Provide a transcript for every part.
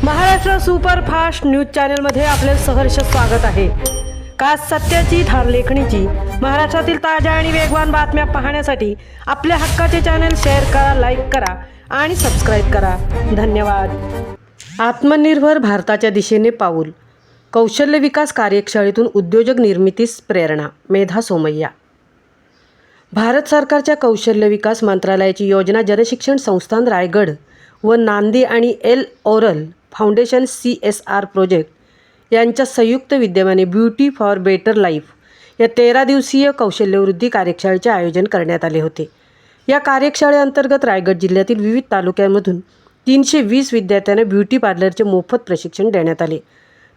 Maharashtra superfast news चॅनलमध्ये आपले सहर्ष स्वागत आहे। खास सत्याची थार लेखणीची महाराष्ट्रातील ताज्या आणि वेगवान बातम्या पाहण्यासाठी आपल्या हक्काचे चॅनल शेअर करा, लाईक करा आणि सबस्क्राईब करा। धन्यवाद। आत्मनिर्भर भारताच्या दिशेने पाऊल, कौशल्य विकास कार्यशाळेतून उद्योजक निर्मितीस प्रेरणा। मेधा सोमय्या। भारत सरकारच्या कौशल्य विकास मंत्रालयाची योजना जनशिक्षण संस्थान रायगड व नांदी आणि L oral foundation CSR project यांच्या संयुक्त विद्यमाने ब्युटी फॉर बेटर लाईफ या 13 दिवसीय कौशल्यवृद्धी कार्यशाळेचे आयोजन करण्यात आले होते। या कार्यशाळेअंतर्गत रायगड जिल्ह्यातील विविध तालुक्यांमधून 320 विद्यार्थ्यांना ब्युटी पार्लरचे मोफत प्रशिक्षण देण्यात आले।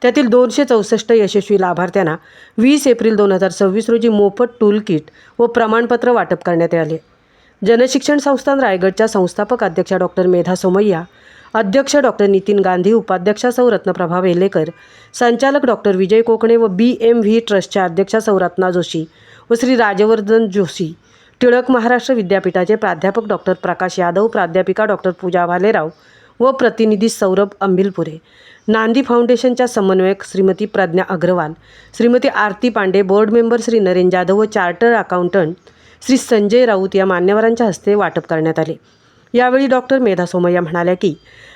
त्यातील 264 यशस्वी लाभार्थ्यांना 20 एप्रिल 2026 रोजी मोफत टूल किट व प्रमाणपत्र वाटप करण्यात आले। जनशिक्षण संस्थान रायगडच्या संस्थापक अध्यक्षा डॉक्टर मेधा सोमय्या, अध्यक्ष डॉक्टर नितीन गांधी, उपाध्यक्षा सौ रत्नप्रभा वेलेकर, संचालक डॉक्टर विजय कोकणे व BMV ट्रस्टच्या अध्यक्षा सौ रत्ना जोशी व श्री राजवर्धन जोशी, टिळक महाराष्ट्र विद्यापीठाचे प्राध्यापक डॉक्टर प्रकाश यादव, प्राध्यापिका डॉक्टर पूजा भालेराव व प्रतिनिधी सौरभ अंबिलपुरे, नांदी फाउंडेशनच्या समन्वयक श्रीमती प्रज्ञा अग्रवाल, श्रीमती आरती पांडे, बोर्ड मेंबर श्री नरेन जाधव व चार्टर अकाउंटंट श्री संजय राऊत या मान्यवरांच्या हस्ते वाटप करण्यात आले। यावेळी डॉक्टर मेधा सोमय्या म्हणाल्या की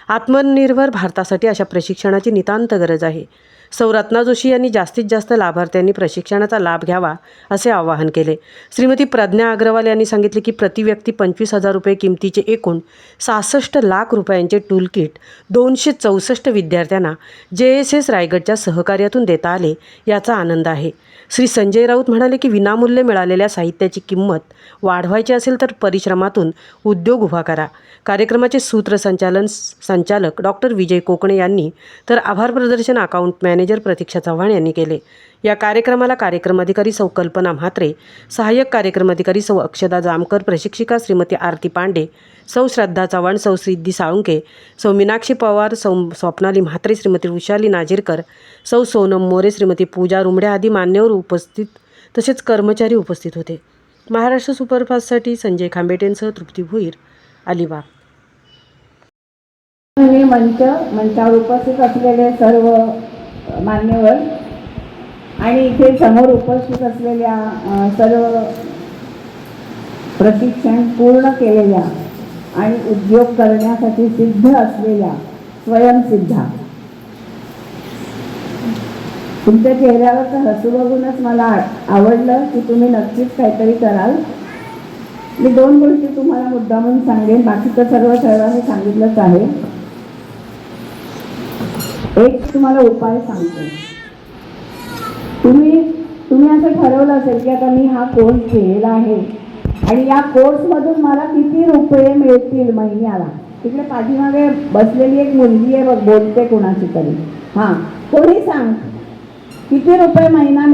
आत्मनिर्भर भारतासाठी अशा प्रशिक्षणाची नितांत गरज आहे। सौ रत्ना जोशी यांनी जास्तीत जास्त लाभार्थ्यांनी प्रशिक्षणाचा लाभ घ्यावा असे आवाहन केले। श्रीमती प्रज्ञा अग्रवाल यांनी सांगितले की प्रति व्यक्ती 25,000 रुपये किमतीचे एकूण 66 लाख रुपयांचे टूल किट 264 विद्यार्थ्यांना JSS रायगडच्या सहकार्यातून देता आले याचा आनंद आहे। श्री संजय राऊत म्हणाले की विनामूल्य मिळालेल्या साहित्याची किंमत वाढवायची असेल तर परिश्रमातून उद्योग उभा करा। कार्यक्रमाचे सूत्रसंचालन संचालक डॉक्टर विजय कोकणे यांनी तर आभार प्रदर्शन अकाउंट मॅनेजर प्रतीक्षा चव्हाण यांनी केले। या कार्यक्रमाला कार्यक्रम अधिकारी सौ कल्पना म्हात्रे, सहाय्यक कार्यक्रम अधिकारी सौ अक्षदा जामकर, प्रशिक्षिका श्रीमती आरती पांडे, सौ श्रद्धा चव्हाण, सौ सिद्धी साळुंके, सौ मीनाक्षी पवार, सौ स्वप्नाली म्हात्रे, श्रीमती वृषाली नाझिरकर, सौ सोनम मोरे, श्रीमती पूजा रुमडे आदी मान्यवर उपस्थित तसेच कर्मचारी उपस्थित होते। महाराष्ट्र सुपरफास्टसाठी संजय खांबेटेंसह तृप्ती भोईर, अलिबाग। मंचावर उपस्थित असलेले सर्व मान्यवर आणि इथे समोर उपस्थित असलेल्या सर्व प्रशिक्षण पूर्ण केलेल्या आणि उद्योग करण्यासाठी सिद्ध असलेल्या स्वयंसिद्धा, तुमच्या चेहऱ्यावरचं हसू बघूनच मला आवडलं की तुम्ही नक्कीच काहीतरी कराल। मी 2 गोष्टी तुम्हाला मुद्दामून सांगेन, बाकीचं सर्व सर्वांनी सांगितलंच आहे। एक तुम्हाला उपाय सांगते। तुम्ही असं ठरवलं असेल की आता मी हा कोर्स केलेला आहे आणि या कोर्समधून मला किती रुपये मिळतील महिन्याला। तिकडे पाठीमागे बसलेली एक मुलगी आहे बघ, बोलते कोणाची तरी, हां कोणी सांग किती रुपये महिना